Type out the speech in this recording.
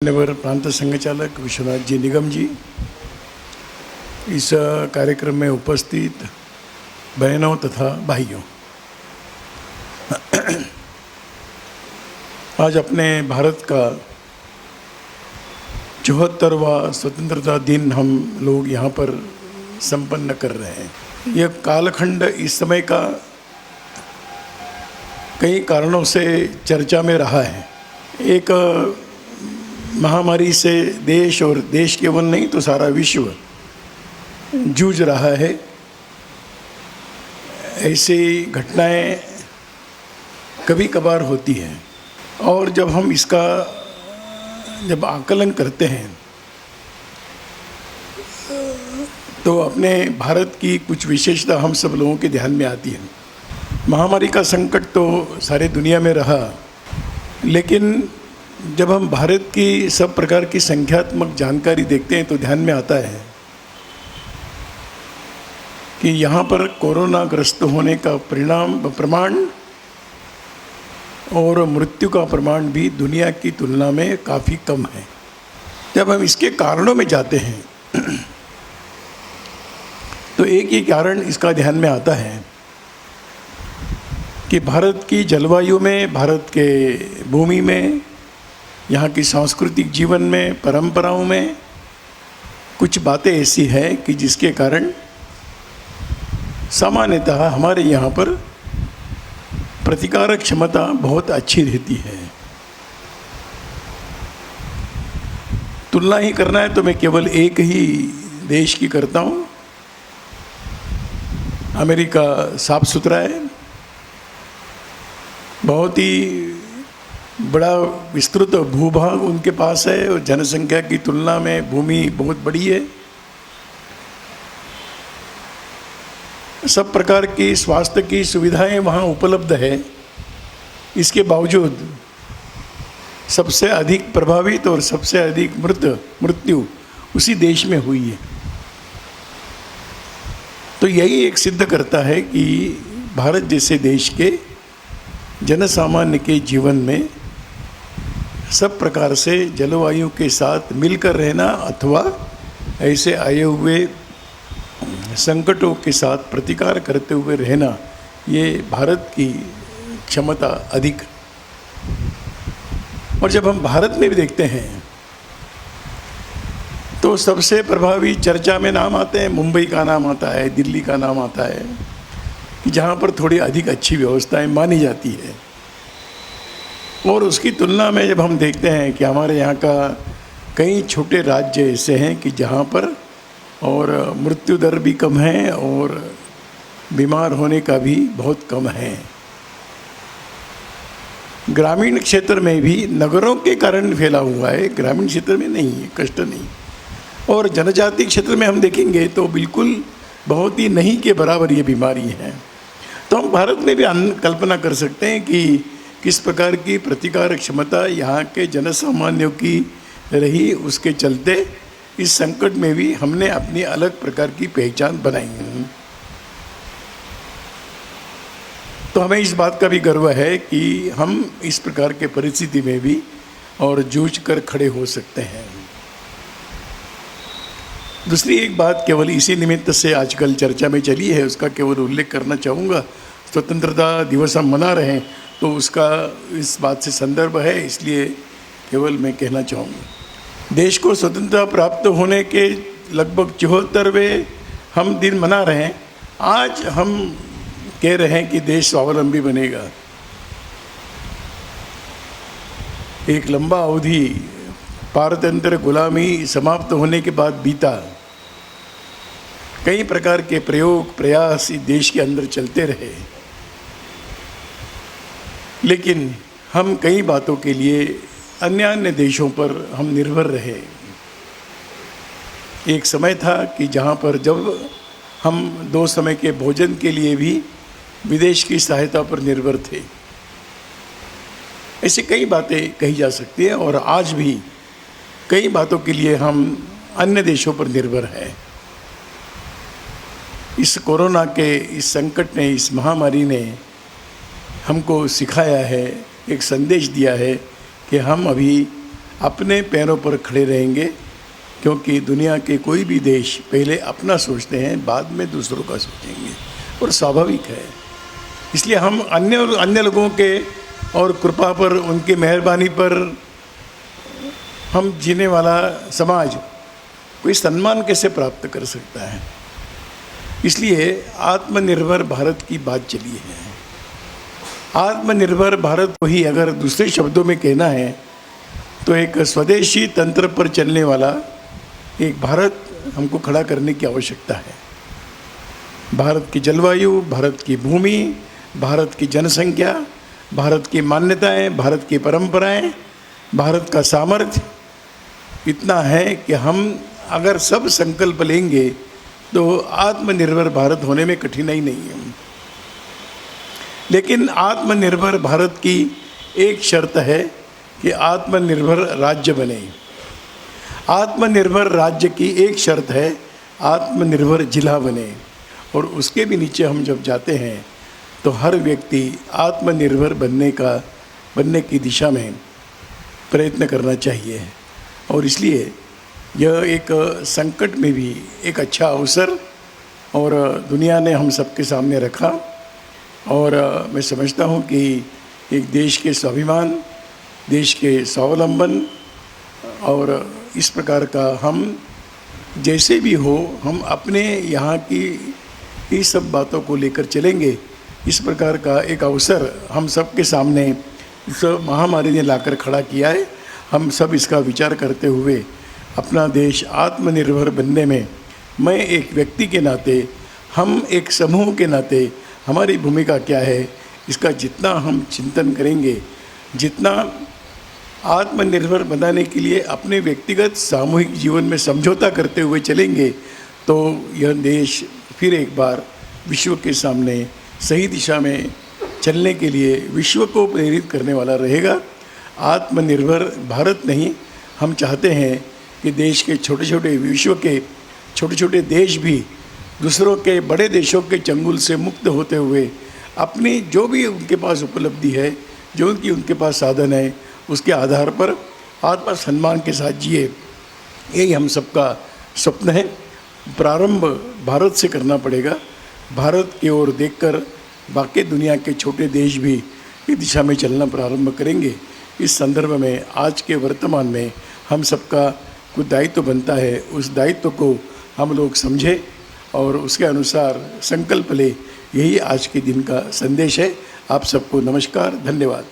मान्यवर प्रांत संघचालक विश्वनाथ जी निगम जी, इस कार्यक्रम में उपस्थित बहनों तथा भाइयों, आज अपने भारत का 74वां स्वतंत्रता दिन हम लोग यहाँ पर संपन्न कर रहे हैं। यह कालखंड इस समय का कई कारणों से चर्चा में रहा है। एक महामारी से देश और देश केवल नहीं तो सारा विश्व जूझ रहा है। ऐसी घटनाएं कभी कभार होती हैं और जब हम इसका आकलन करते हैं तो अपने भारत की कुछ विशेषता हम सब लोगों के ध्यान में आती है। महामारी का संकट तो सारे दुनिया में रहा, लेकिन जब हम भारत की सब प्रकार की संख्यात्मक जानकारी देखते हैं तो ध्यान में आता है कि यहाँ पर कोरोना ग्रस्त होने का प्रमाण और मृत्यु का प्रमाण भी दुनिया की तुलना में काफ़ी कम है। जब हम इसके कारणों में जाते हैं तो एक ही कारण इसका ध्यान में आता है कि भारत की जलवायु में, भारत के भूमि में, यहाँ की सांस्कृतिक जीवन में, परंपराओं में कुछ बातें ऐसी हैं कि जिसके कारण सामान्यतः हमारे यहाँ पर प्रतिकारक क्षमता बहुत अच्छी रहती है। तुलना ही करना है तो मैं केवल एक ही देश की करता हूँ। अमेरिका साफ सुथरा है, बहुत ही बड़ा विस्तृत भूभाग उनके पास है और जनसंख्या की तुलना में भूमि बहुत बड़ी है। सब प्रकार की स्वास्थ्य की सुविधाएं वहाँ उपलब्ध है। इसके बावजूद सबसे अधिक प्रभावित और सबसे अधिक मृत्यु उसी देश में हुई है। तो यही एक सिद्ध करता है कि भारत जैसे देश के जनसामान्य के जीवन में सब प्रकार से जलवायु के साथ मिलकर रहना अथवा ऐसे आए हुए संकटों के साथ प्रतिकार करते हुए रहना, ये भारत की क्षमता अधिक। और जब हम भारत में भी देखते हैं तो सबसे प्रभावी चर्चा में नाम आते हैं, मुंबई का नाम आता है, दिल्ली का नाम आता है, जहाँ पर थोड़ी अधिक अच्छी व्यवस्थाएं मानी जाती है। और उसकी तुलना में जब हम देखते हैं कि हमारे यहाँ का कई छोटे राज्य ऐसे हैं कि जहाँ पर और मृत्यु दर भी कम है और बीमार होने का भी बहुत कम है। ग्रामीण क्षेत्र में भी नगरों के कारण फैला हुआ है, ग्रामीण क्षेत्र में नहीं है, कष्ट नहीं। और जनजातीय क्षेत्र में हम देखेंगे तो बिल्कुल बहुत ही नहीं के बराबर ये बीमारी है। तो हम भारत में भी कल्पना कर सकते हैं कि किस प्रकार की प्रतिकारक क्षमता यहाँ के जनसामान्यों की रही। उसके चलते इस संकट में भी हमने अपनी अलग प्रकार की पहचान बनाई है। तो हमें इस बात का भी गर्व है कि हम इस प्रकार के परिस्थिति में भी और जूझ कर खड़े हो सकते हैं। दूसरी एक बात केवल इसी निमित्त से आजकल चर्चा में चली है, उसका केवल उल्लेख करना चाहूँगा। स्वतंत्रता दिवस हम मना रहे हैं तो उसका इस बात से संदर्भ है, इसलिए केवल मैं कहना चाहूँगा। देश को स्वतंत्रता प्राप्त होने के लगभग 74वें हम दिन मना रहे हैं। आज हम कह रहे हैं कि देश स्वावलंबी बनेगा। एक लंबा अवधि पारतंत्र गुलामी समाप्त होने के बाद बीता। कई प्रकार के प्रयोग प्रयास इस देश के अंदर चलते रहे, लेकिन हम कई बातों के लिए अन्य देशों पर हम निर्भर रहे। एक समय था कि जहाँ पर जब हम 2 समय के भोजन के लिए भी विदेश की सहायता पर निर्भर थे। ऐसी कई बातें कही जा सकती हैं और आज भी कई बातों के लिए हम अन्य देशों पर निर्भर हैं। इस कोरोना के इस संकट ने, इस महामारी ने हमको सिखाया है, एक संदेश दिया है कि हम अभी अपने पैरों पर खड़े रहेंगे, क्योंकि दुनिया के कोई भी देश पहले अपना सोचते हैं, बाद में दूसरों का सोचेंगे, और स्वाभाविक है। इसलिए हम अन्य लोगों के और कृपा पर, उनकी मेहरबानी पर हम जीने वाला समाज कोई सम्मान कैसे प्राप्त कर सकता है। इसलिए आत्मनिर्भर भारत की बात चली है। आत्मनिर्भर भारत को ही अगर दूसरे शब्दों में कहना है तो एक स्वदेशी तंत्र पर चलने वाला एक भारत हमको खड़ा करने की आवश्यकता है। भारत की जलवायु, भारत की भूमि, भारत की जनसंख्या, भारत की मान्यताएं, भारत की परंपराएं, भारत का सामर्थ्य इतना है कि हम अगर सब संकल्प लेंगे तो आत्मनिर्भर भारत होने में कठिनाई नहीं है। लेकिन आत्मनिर्भर भारत की एक शर्त है कि आत्मनिर्भर राज्य बने। आत्मनिर्भर राज्य की एक शर्त है आत्मनिर्भर जिला बने, और उसके भी नीचे हम जब जाते हैं तो हर व्यक्ति आत्मनिर्भर बनने की दिशा में प्रयत्न करना चाहिए। और इसलिए यह एक संकट में भी एक अच्छा अवसर और दुनिया ने हम सबके सामने रखा, और मैं समझता हूँ कि एक देश के स्वाभिमान, देश के स्वावलंबन, और इस प्रकार का हम जैसे भी हो हम अपने यहाँ की इस सब बातों को लेकर चलेंगे। इस प्रकार का एक अवसर हम सब के सामने इस महामारी ने लाकर खड़ा किया है। हम सब इसका विचार करते हुए अपना देश आत्मनिर्भर बनने में, मैं एक व्यक्ति के नाते, हम एक समूह के नाते हमारी भूमिका क्या है, इसका जितना हम चिंतन करेंगे, जितना आत्मनिर्भर बनाने के लिए अपने व्यक्तिगत सामूहिक जीवन में समझौता करते हुए चलेंगे, तो यह देश फिर एक बार विश्व के सामने सही दिशा में चलने के लिए विश्व को प्रेरित करने वाला रहेगा। आत्मनिर्भर भारत नहीं, हम चाहते हैं कि देश के छोटे छोटे, विश्व के छोटे छोटे देश भी दूसरों के बड़े देशों के चंगुल से मुक्त होते हुए अपनी जो भी उनके पास उपलब्धि है, जो उनके पास साधन है, उसके आधार पर आत्मसम्मान के साथ जिए। यही हम सबका स्वप्न है। प्रारंभ भारत से करना पड़ेगा। भारत की ओर देखकर बाकी दुनिया के छोटे देश भी इस दिशा में चलना प्रारंभ करेंगे। इस संदर्भ में आज के वर्तमान में हम सबका कुछ दायित्व बनता है, उस दायित्व को हम लोग समझें और उसके अनुसार संकल्प ले। यही आज के दिन का संदेश है। आप सबको नमस्कार, धन्यवाद।